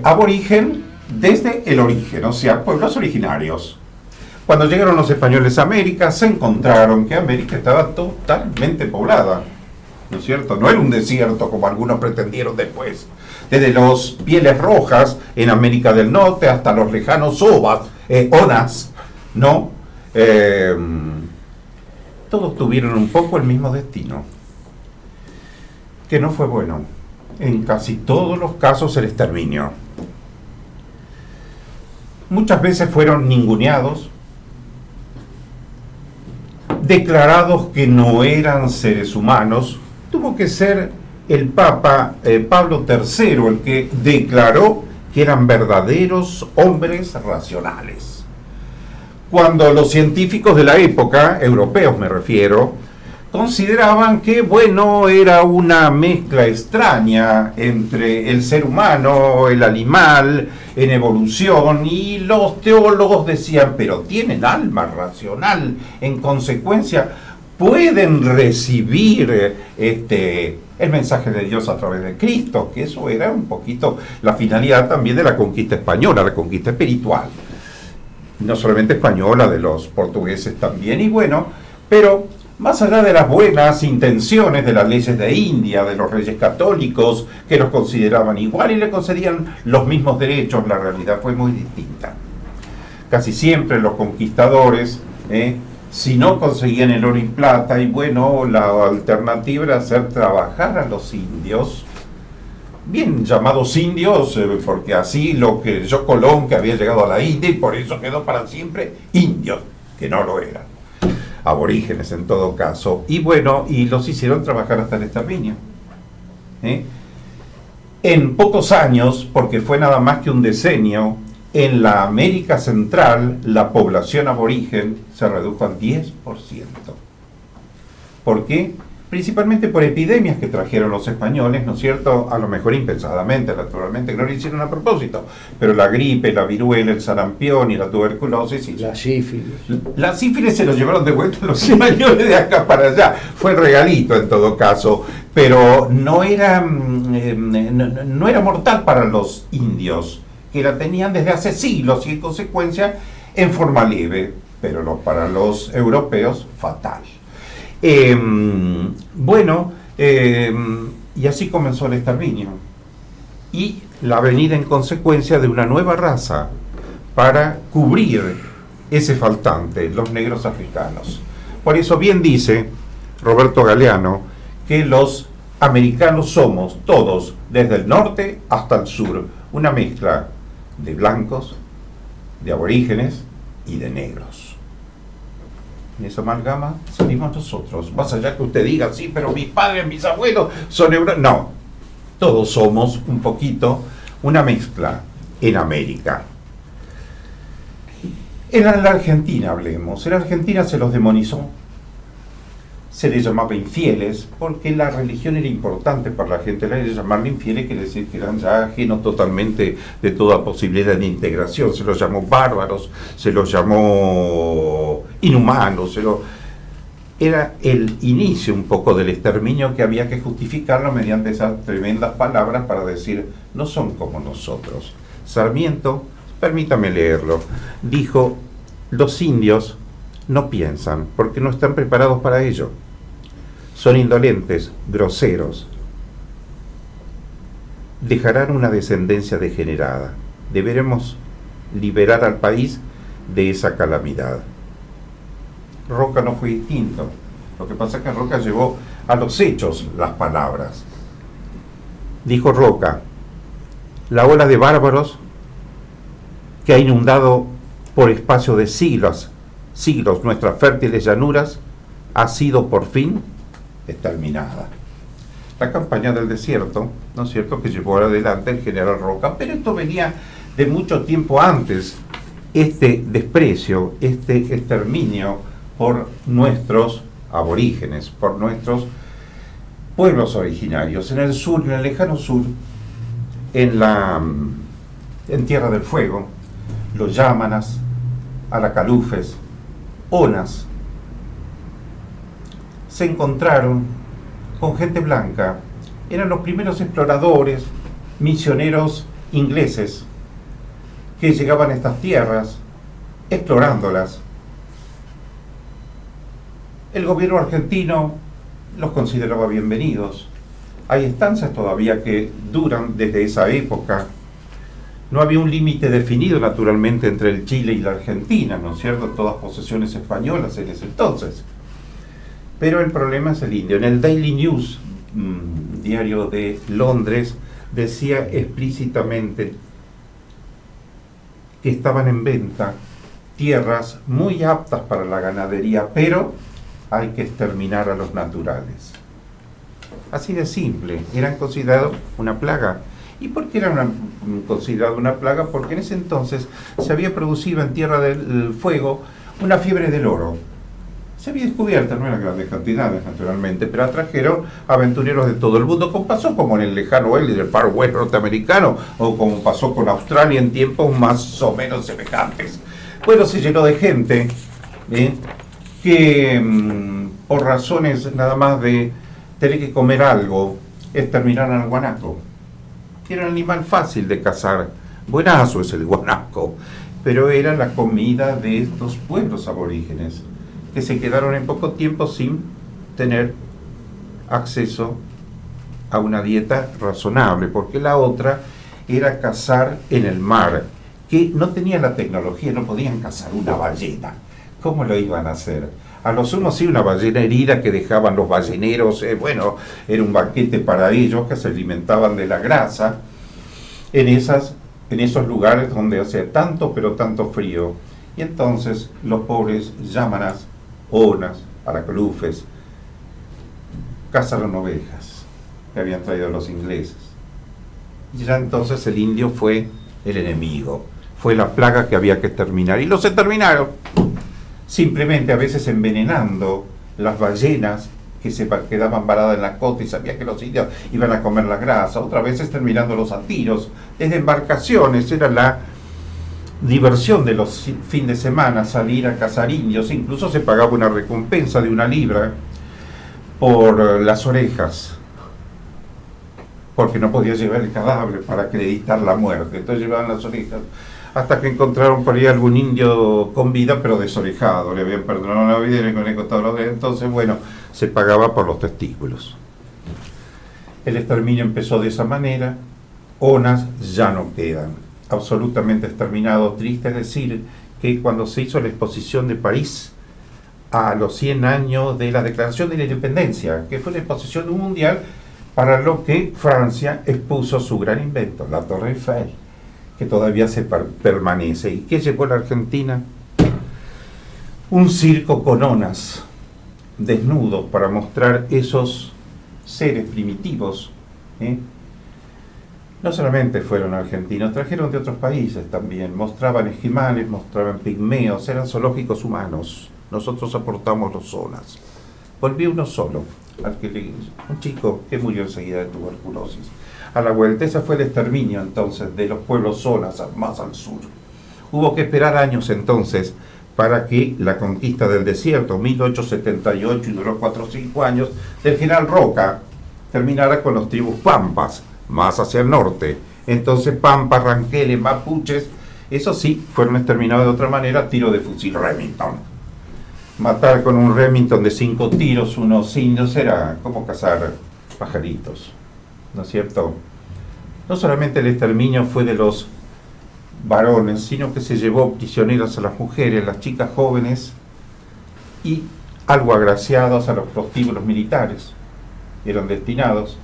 [SPEAKER 16] Aborigen desde el origen, o sea, pueblos originarios. Cuando llegaron los españoles a América, se encontraron que América estaba totalmente poblada, ¿no es cierto? No era un desierto como algunos pretendieron después. Desde los pieles rojas en América del Norte hasta los lejanos Onas, ¿no? Todos tuvieron un poco el mismo destino, que no fue bueno. En casi todos los casos el exterminio. Muchas veces fueron ninguneados, declarados que no eran seres humanos, tuvo que ser el Papa Pablo III el que declaró que eran verdaderos hombres racionales. Cuando los científicos de la época, europeos me refiero, consideraban que, bueno, era una mezcla extraña entre el ser humano, el animal, en evolución, y los teólogos decían, pero tienen alma racional, en consecuencia pueden recibir el mensaje de Dios a través de Cristo, que eso era un poquito la finalidad también de la conquista española, la conquista espiritual, no solamente española, de los portugueses también, y bueno, pero más allá de las buenas intenciones de las leyes de India, de los reyes católicos, que los consideraban igual y le concedían los mismos derechos, la realidad fue muy distinta. Casi siempre los conquistadores, si no conseguían el oro y plata, y bueno, la alternativa era hacer trabajar a los indios, bien llamados indios, porque así lo que yo Colón, que había llegado a la India, y por eso quedó para siempre indios, que no lo eran. Aborígenes en todo caso, y bueno, y los hicieron trabajar hasta el exterminio. En pocos años, porque fue nada más que un decenio, en la América Central la población aborigen se redujo al 10%. ¿Por qué? Principalmente por epidemias que trajeron los españoles, ¿no es cierto? A lo mejor impensadamente, naturalmente, que no lo hicieron a propósito, pero la gripe, la viruela, el sarampión y la tuberculosis. Y
[SPEAKER 1] la sífilis.
[SPEAKER 16] La sífilis se lo llevaron de vuelta los españoles de acá para allá. Fue el regalito en todo caso, pero no era mortal para los indios, que la tenían desde hace siglos y en consecuencia en forma leve, pero para los europeos fatal. Y así comenzó el exterminio y la venida en consecuencia de una nueva raza para cubrir ese faltante, los negros africanos. Por eso bien dice Roberto Galeano que los americanos somos todos, desde el norte hasta el sur, una mezcla de blancos, de aborígenes y de negros. En esa amalgama salimos nosotros. Más allá que usted diga, sí, pero mis padres, mis abuelos son europeos. No, todos somos un poquito una mezcla en América. En la Argentina hablemos. En la Argentina se los demonizó. Se les llamaba infieles, porque la religión era importante para la gente. La de llamarle infieles quiere decir que eran ya ajenos totalmente de toda posibilidad de integración. Se los llamó bárbaros, se los llamó inhumanos, era el inicio un poco del exterminio que había que justificarlo mediante esas tremendas palabras para decir, no son como nosotros. Sarmiento, permítame leerlo, dijo, los indios no piensan porque no están preparados para ello. Son indolentes, groseros. Dejarán una descendencia degenerada. Deberemos liberar al país de esa calamidad. Roca no fue distinto. Lo que pasa es que Roca llevó a los hechos las palabras. Dijo Roca, la ola de bárbaros que ha inundado por espacio de siglos nuestras fértiles llanuras ha sido por fin exterminada. La campaña del desierto, ¿no es cierto?, que llevó adelante el general Roca, pero esto venía de mucho tiempo antes, este desprecio, este exterminio por nuestros aborígenes, por nuestros pueblos originarios, en el sur, en el lejano sur, en Tierra del Fuego, los Yámanas, Aracalufes, Onas, se encontraron con gente blanca. Eran los primeros exploradores, misioneros ingleses que llegaban a estas tierras explorándolas. El gobierno argentino los consideraba bienvenidos. Hay estancias todavía que duran desde esa época. No había un límite definido naturalmente entre el Chile y la Argentina, ¿no es cierto? Todas posesiones españolas en ese entonces. Pero el problema es el indio. En el Daily News, diario de Londres, decía explícitamente que estaban en venta tierras muy aptas para la ganadería, pero hay que exterminar a los naturales. Así de simple, eran considerados una plaga. ¿Y por qué eran considerados una plaga? Porque en ese entonces se había producido en Tierra del Fuego una fiebre del oro. Se había descubierto, no eran grandes cantidades naturalmente, pero atrajeron aventureros de todo el mundo, como pasó como en el lejano oeste del Far West norteamericano, o como pasó con Australia en tiempos más o menos semejantes. Bueno, se llenó de gente que por razones nada más de tener que comer algo, exterminaron al guanaco. Era un animal fácil de cazar. Buenazo es el guanaco, pero era la comida de estos pueblos aborígenes, que se quedaron en poco tiempo sin tener acceso a una dieta razonable, porque la otra era cazar en el mar, que no tenían la tecnología, no podían cazar una ballena. ¿Cómo lo iban a hacer? A lo sumo sí una ballena herida que dejaban los balleneros, bueno, era un banquete para ellos, que se alimentaban de la grasa en esos lugares donde hacía tanto pero tanto frío. Y entonces los pobres yámanas, onas, aracolufes, cazaron ovejas que habían traído los ingleses. Y ya entonces el indio fue el enemigo, fue la plaga que había que exterminar. Y los exterminaron, simplemente a veces envenenando las ballenas que se quedaban varadas en la costa y sabía que los indios iban a comer la grasa, otras veces terminándolos a tiros desde embarcaciones. Era la diversión de los fines de semana, salir a cazar indios. Incluso se pagaba una recompensa de 1 libra por las orejas, porque no podía llevar el cadáver para acreditar la muerte, entonces llevaban las orejas, hasta que encontraron por ahí algún indio con vida pero desorejado, le habían perdonado la vida y le habían cortado los dedos. Entonces bueno, se pagaba por los testículos. El exterminio empezó de esa manera. Onas ya no quedan, absolutamente exterminados. Triste decir que cuando se hizo la exposición de París a los 100 años de la Declaración de la Independencia, que fue la exposición mundial para lo que Francia expuso su gran invento, la Torre Eiffel, que todavía se permanece. ¿Y qué llevó a la Argentina? Un circo con onas desnudos para mostrar esos seres primitivos. No solamente fueron argentinos, trajeron de otros países también, mostraban esquimales, mostraban pigmeos, eran zoológicos humanos. Nosotros aportamos los onas. Volvió uno solo, un chico que murió enseguida de tuberculosis. A la vuelta, ese fue el exterminio entonces de los pueblos onas más al sur. Hubo que esperar años entonces para que la conquista del desierto, 1878, y duró 4 o 5 años, del general Roca, terminara con los tribus pampas, más hacia el norte. Entonces pampas, ranqueles, mapuches, esos sí, fueron exterminados de otra manera, tiro de fusil Remington. Matar con un Remington de 5 tiros unos indios era como cazar pajaritos, ¿no es cierto? No solamente el exterminio fue de los varones, sino que se llevó prisioneras a las mujeres, las chicas jóvenes y algo agraciados a los prostíbulos militares. Eran destinados.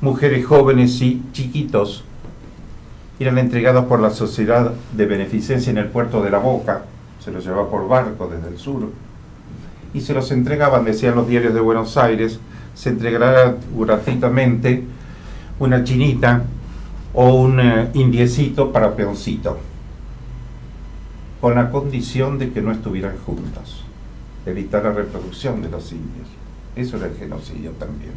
[SPEAKER 16] Mujeres jóvenes y chiquitos eran entregados por la Sociedad de Beneficencia en el puerto de La Boca. Se los llevaba por barco desde el sur y se los entregaban, decían los diarios de Buenos Aires, se entregará gratuitamente una chinita o un indiecito para peoncito, con la condición de que no estuvieran juntos, evitar la reproducción de los indios. Eso era el genocidio también.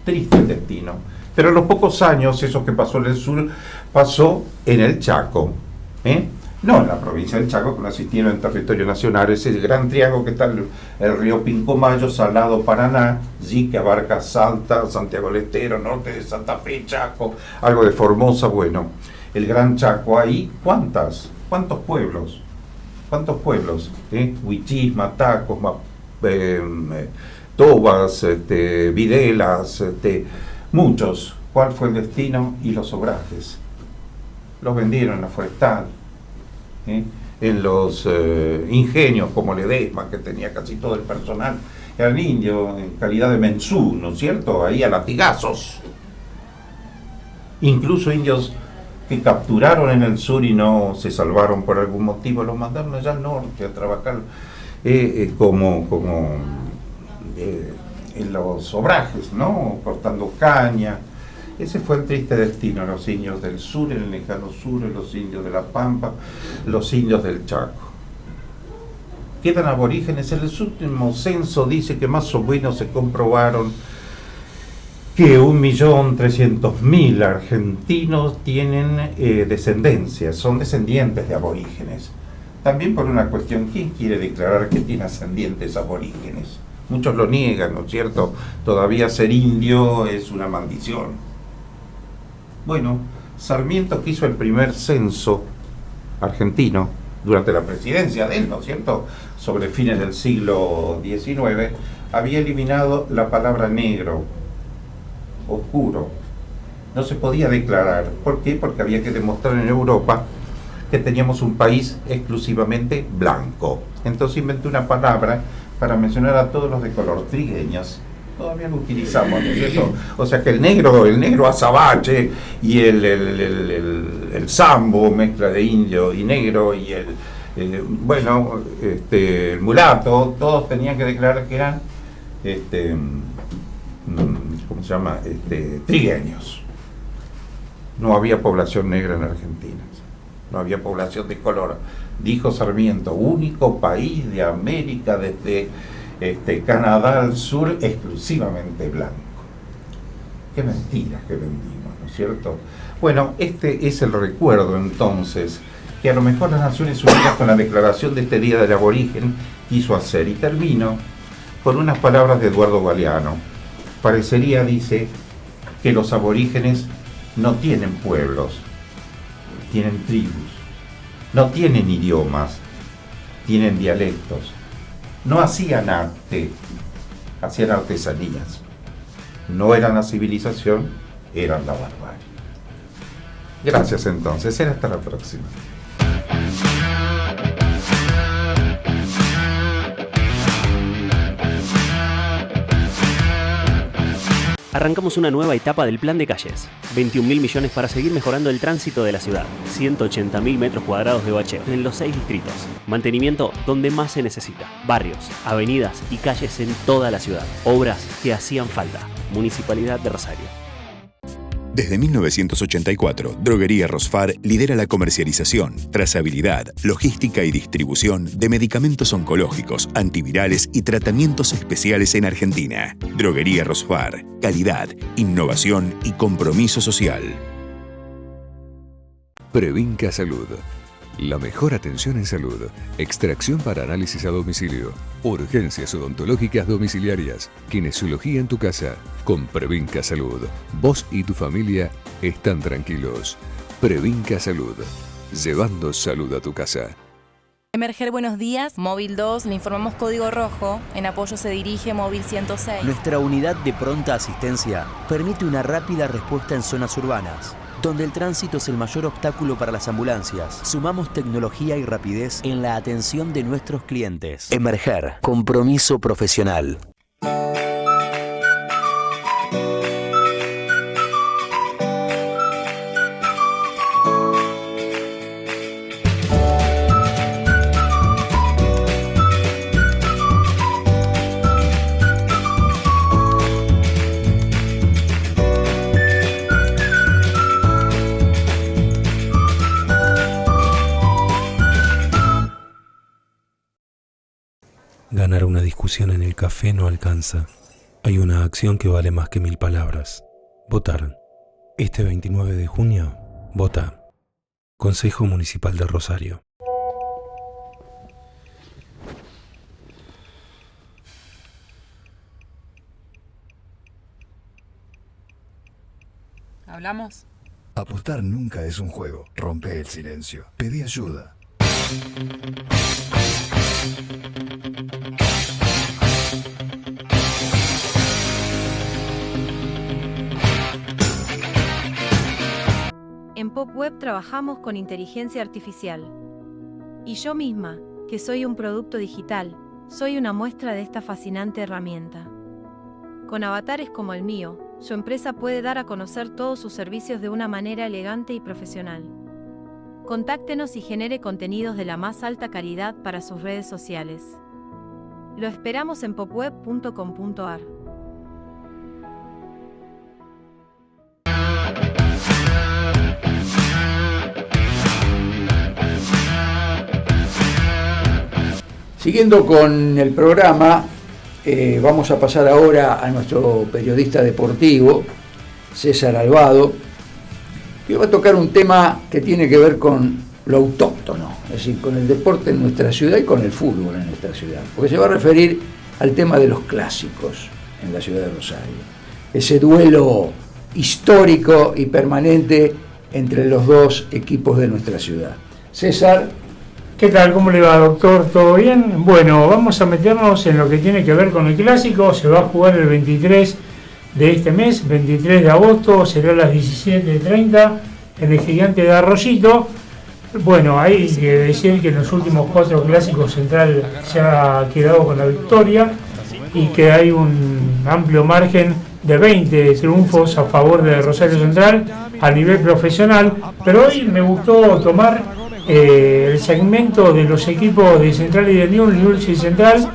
[SPEAKER 16] Triste el destino. Pero a los pocos años, eso que pasó en el sur, pasó en el Chaco, no en la provincia del Chaco, que no existieron en territorio nacional, ese gran triángulo que está el río Pincomayo, Salado, Paraná, allí que abarca Salta, Santiago del Estero, norte de Santa Fe, Chaco, algo de Formosa. Bueno, el gran Chaco, ahí, ¿cuántos pueblos? ¿Cuántos pueblos? Huichís, Matacos, Tobas, Videlas, muchos. ¿Cuál fue el destino? Y los obrajes. Los vendieron en la forestal, en los ingenios como Ledesma, que tenía casi todo el personal, eran indios en calidad de mensú, ¿no es cierto? Ahí a latigazos. Incluso indios que capturaron en el sur y no se salvaron por algún motivo, los mandaron allá al norte a trabajar como en los obrajes, ¿no? Cortando caña. Ese fue el triste destino de los indios del sur, en el lejano sur, los indios de la Pampa, los indios del Chaco. Quedan aborígenes. El último censo dice que más o menos se comprobaron que 1.300.000 argentinos tienen descendencia, son descendientes de aborígenes. También por una cuestión, ¿quién quiere declarar que tiene ascendientes aborígenes? Muchos lo niegan, ¿no es cierto? Todavía ser indio es una maldición. Bueno, Sarmiento, que hizo el primer censo argentino durante la presidencia de él, ¿no es cierto?, sobre fines del siglo XIX, había eliminado la palabra negro, oscuro. No se podía declarar. ¿Por qué? Porque había que demostrar en Europa que teníamos un país exclusivamente blanco. Entonces inventé una palabra para mencionar a todos los de color, trigueños. Todavía lo utilizamos, ¿no es cierto? O sea que el negro azabache y el sambo, mezcla de indio y negro, y el mulato, todos tenían que declarar que eran ¿cómo se llama? Trigueños. No había población negra en Argentina, no había población de color. Dijo Sarmiento, único país de América desde Canadá al sur exclusivamente blanco. Qué mentiras que vendimos, ¿no es cierto? Bueno, este es el recuerdo entonces que a lo mejor las Naciones Unidas, con la declaración de este Día del Aborigen, quiso hacer. Y termino con unas palabras de Eduardo Galeano. Parecería, dice, que los aborígenes no tienen pueblos, tienen tribus, no tienen idiomas, tienen dialectos. No hacían arte, hacían artesanías. No eran la civilización, eran la barbarie. Gracias entonces, será hasta la próxima.
[SPEAKER 14] Arrancamos una nueva etapa del Plan de Calles. 21.000 millones para seguir mejorando el tránsito de la ciudad. 180.000 metros cuadrados de bacheo en los 6 distritos. Mantenimiento donde más se necesita. Barrios, avenidas y calles en toda la ciudad. Obras que hacían falta. Municipalidad de Rosario.
[SPEAKER 9] Desde 1984, Droguería Rosfar lidera la comercialización, trazabilidad, logística y distribución de medicamentos oncológicos, antivirales y tratamientos especiales en Argentina. Droguería Rosfar, calidad, innovación y compromiso social.
[SPEAKER 10] Previnca Salud. La mejor atención en salud. Extracción para análisis a domicilio. Urgencias odontológicas domiciliarias. Kinesiología en tu casa. Con Previnca Salud. Vos y tu familia están tranquilos. Previnca Salud. Llevando salud a tu casa.
[SPEAKER 11] Emerger, buenos días. Móvil 2, le informamos código rojo. En apoyo se dirige Móvil 106.
[SPEAKER 12] Nuestra unidad de pronta asistencia permite una rápida respuesta en zonas urbanas, donde el tránsito es el mayor obstáculo para las ambulancias. Sumamos tecnología y rapidez en la atención de nuestros clientes. Emerger, compromiso profesional.
[SPEAKER 17] Ganar una discusión en el café no alcanza. Hay una acción que vale más que 1000 palabras. Votar. Este 29 de junio, vota. Consejo Municipal de Rosario.
[SPEAKER 7] ¿Hablamos?
[SPEAKER 8] Apostar nunca es un juego. Rompe el silencio. Pedí ayuda.
[SPEAKER 18] En PopWeb trabajamos con inteligencia artificial. Y yo misma, que soy un producto digital, soy una muestra de esta fascinante herramienta. Con avatares como el mío, su empresa puede dar a conocer todos sus servicios de una manera elegante y profesional. Contáctenos y genere contenidos de la más alta calidad para sus redes sociales. Lo esperamos en popweb.com.ar.
[SPEAKER 1] Siguiendo con el programa, vamos a pasar ahora a nuestro periodista deportivo, César Albado, que va a tocar un tema que tiene que ver con lo autóctono, es decir, con el deporte en nuestra ciudad y con el fútbol en nuestra ciudad, porque se va a referir al tema de los clásicos en la ciudad de Rosario, ese duelo histórico y permanente entre los dos equipos de nuestra ciudad. César.
[SPEAKER 19] ¿Qué tal? ¿Cómo le va, doctor? ¿Todo bien? Bueno, vamos a meternos en lo que tiene que ver con el clásico. Se va a jugar el 23 de este mes, 23 de agosto, será a las 17:30 en el Gigante de Arroyito. Bueno, hay que decir que en los últimos 4 clásicos Central se ha quedado con la victoria y que hay un amplio margen de 20 triunfos a favor de Rosario Central a nivel profesional, pero hoy me gustó tomar el segmento de los equipos de Central y de Newell's y Central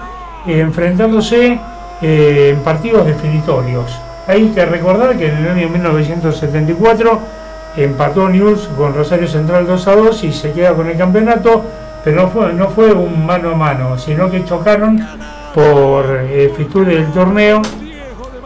[SPEAKER 19] enfrentándose en partidos definitorios. Hay que recordar que en el año 1974 empató Newell's con Rosario Central 2-2 y se queda con el campeonato, pero no fue un mano a mano, sino que chocaron por fixture del torneo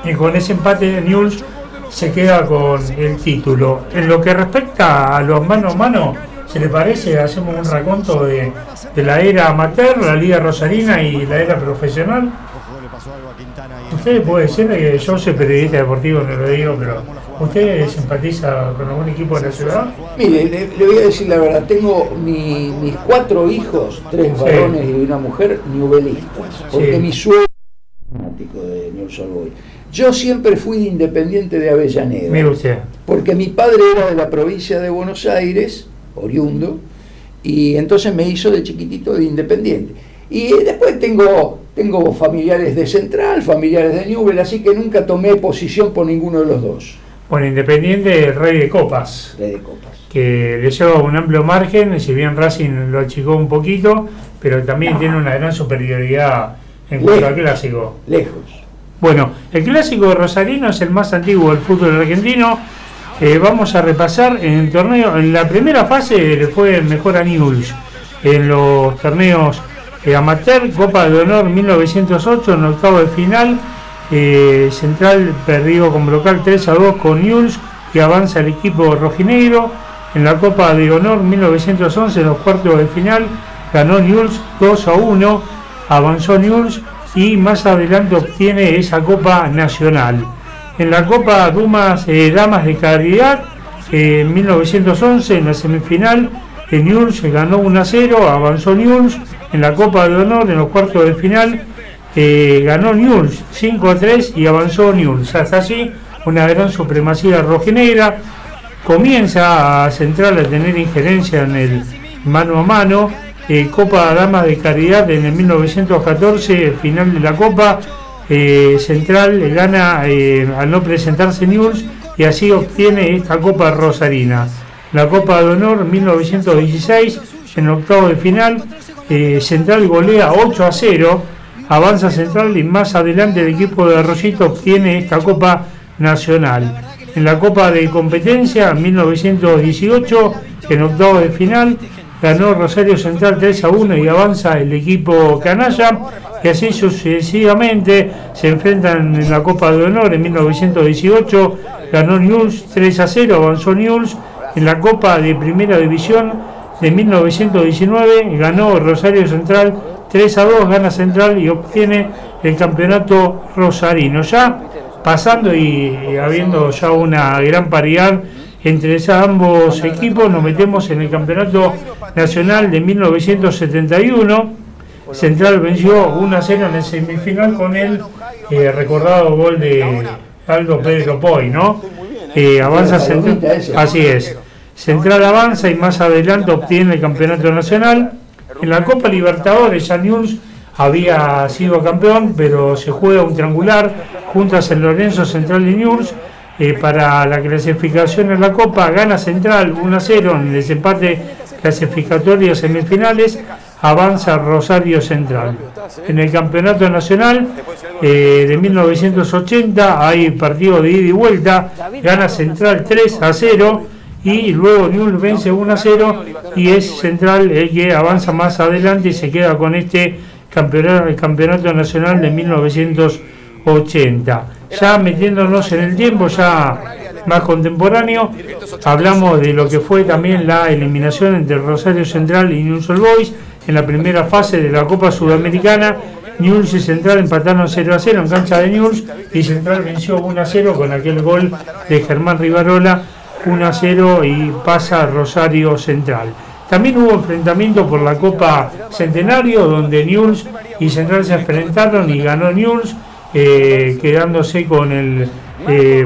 [SPEAKER 19] y con ese empate Newell's se queda con el título. En lo que respecta a los mano a mano, ¿se le parece? Hacemos un raconto de la era amateur, la liga rosarina y la era profesional. Usted puede ser que yo soy periodista deportivo, no lo digo, pero ¿usted simpatiza con algún equipo de la ciudad?
[SPEAKER 1] Mire, le voy a decir la verdad, tengo mis 4 hijos, 3 varones y una mujer, newellistas, porque mi suegro es fanático de Newell's Old Boys. Yo siempre fui de Independiente de Avellaneda.
[SPEAKER 19] Mire usted.
[SPEAKER 1] Porque mi padre era de la provincia de Buenos Aires, oriundo, y entonces me hizo de chiquitito de Independiente. Y después tengo familiares de Central, familiares de Newell's, así que nunca tomé posición por ninguno de los dos.
[SPEAKER 19] Bueno, Independiente es rey de copas.
[SPEAKER 1] Rey de copas.
[SPEAKER 19] Que le lleva un amplio margen, si bien Racing lo achicó un poquito, pero también tiene una gran superioridad en cuanto al clásico.
[SPEAKER 1] Lejos.
[SPEAKER 19] Bueno, el clásico rosarino es el más antiguo del fútbol argentino. Vamos a repasar en el torneo. En la primera fase le fue mejor a Newell's. En los torneos amateur, Copa de Honor 1908, en octavo de final, Central perdió con local 3-2 con Newell's y avanza el equipo rojinegro. En la Copa de Honor 1911, en los cuartos de final, ganó Newell's 2-1, avanzó Newell's y más adelante obtiene esa Copa Nacional. En la Copa Damas de Caridad, en 1911, en la semifinal, Newell's ganó 1-0, avanzó Newell's. En la Copa de Honor, en los cuartos de final, ganó Newell's 5-3 y avanzó Newell's. Hasta así, una gran supremacía rojinegra. Comienza a Central a tener injerencia en el mano a mano. Copa Damas de Caridad en el 1914, final de la Copa. Central gana al no presentarse Newell's y así obtiene esta Copa Rosarina. La Copa de Honor 1916, en octavo de final, Central golea 8-0, avanza Central y más adelante el equipo de Arroyito obtiene esta Copa Nacional. En la Copa de Competencia 1918, en octavo de final, ganó Rosario Central 3-1 y avanza el equipo canalla, y así sucesivamente se enfrentan en la Copa de Honor. En 1918 ganó Newell's 3-0, avanzó Newell's. En la Copa de Primera División de 1919 ganó Rosario Central 3-2, gana Central y obtiene el campeonato rosarino. Ya pasando y habiendo ya una gran paridad entre ambos equipos, nos metemos en el campeonato nacional de 1971. Central venció 1-0 en el semifinal con el recordado gol de Aldo Pedro Poy, ¿no? Avanza Central, así es. Central avanza y más adelante obtiene el campeonato nacional. En la Copa Libertadores ya Newell's había sido campeón, pero se juega un triangular junto a San Lorenzo, Central y Newell's. Para la clasificación en la Copa gana Central 1-0 en el desempate clasificatorias semifinales, avanza Rosario Central. En el campeonato nacional de 1980 hay partido de ida y vuelta, gana Central 3-0 y luego Newell's vence 1-0 y es Central el que avanza más adelante y se queda con este campeonato nacional de 1980. Ya metiéndonos en el tiempo, ya más contemporáneo, hablamos de lo que fue también la eliminación entre Rosario Central y Newell's Old Boys en la primera fase de la Copa Sudamericana. Newell's y Central empataron 0-0 en cancha de Newell's y Central venció 1-0 con aquel gol de Germán Rivarola, 1-0 y pasa Rosario Central. También hubo enfrentamiento por la Copa Centenario, donde Newell's y Central se enfrentaron y ganó Newell's, quedándose con el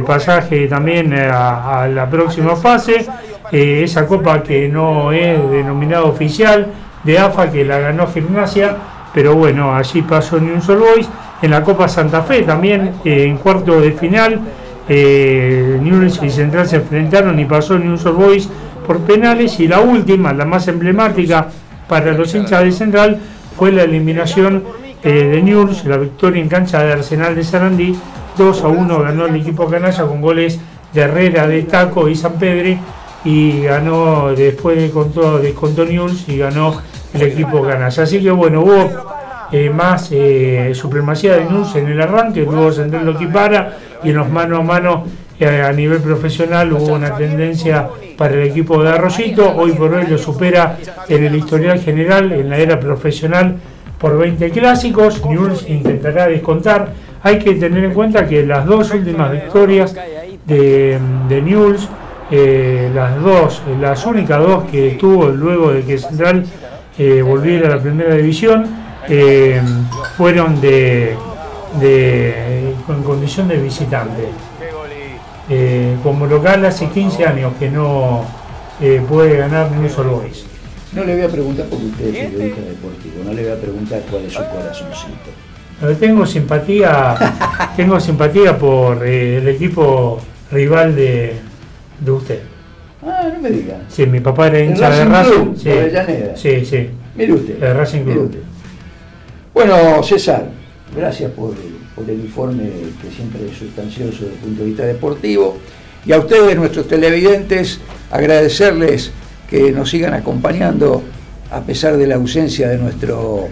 [SPEAKER 19] pasaje también a la próxima fase. Esa copa que no es denominada oficial de AFA, que la ganó Gimnasia, pero bueno, allí pasó Newell's Old Boys. En la Copa Santa Fe también, en cuarto de final, Newell's y Central se enfrentaron y pasó Newell's Old Boys por penales, y la última, la más emblemática para los hinchas de Central, fue la eliminación de Newell's, la victoria en cancha de Arsenal de Sarandí, 2-1 ganó el equipo canalla con goles de Herrera, de Taco y Sampedri, y ganó, después descontó Newell's y ganó el equipo canalla. Así que bueno, hubo más supremacía de Newell's en el arranque, luego Central lo equipara, y en los mano a mano a nivel profesional hubo una tendencia para el equipo de Arroyito. Hoy por hoy lo supera en el historial general, en la era profesional, por 20 clásicos. Newell's intentará descontar. Hay que tener en cuenta que las dos últimas victorias de Newell's, las únicas dos que tuvo luego de que Central volviera a la primera división, fueron con condición de visitante. Como local hace 15 años que no puede ganar Newell's Old Boys.
[SPEAKER 1] No le voy a preguntar, porque usted es periodista deportivo, no le voy a preguntar cuál es su corazoncito.
[SPEAKER 19] Tengo simpatía por el equipo rival de usted.
[SPEAKER 1] Ah, no me diga.
[SPEAKER 19] Sí, mi papá era hincha de Racing.
[SPEAKER 1] Sí, de Avellaneda.
[SPEAKER 19] Sí.
[SPEAKER 1] Mire usted.
[SPEAKER 19] De Racing Club.
[SPEAKER 1] Bueno, César, gracias por el informe, que siempre es sustancioso desde el punto de vista deportivo. Y a ustedes, nuestros televidentes, agradecerles que nos sigan acompañando a pesar de la ausencia de nuestro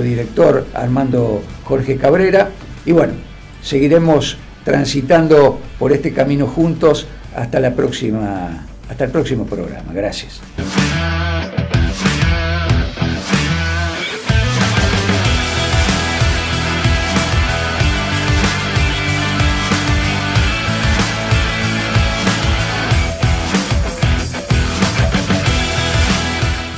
[SPEAKER 1] director Armando Jorge Cabrera. Y bueno, seguiremos transitando por este camino juntos hasta el próximo programa. Gracias.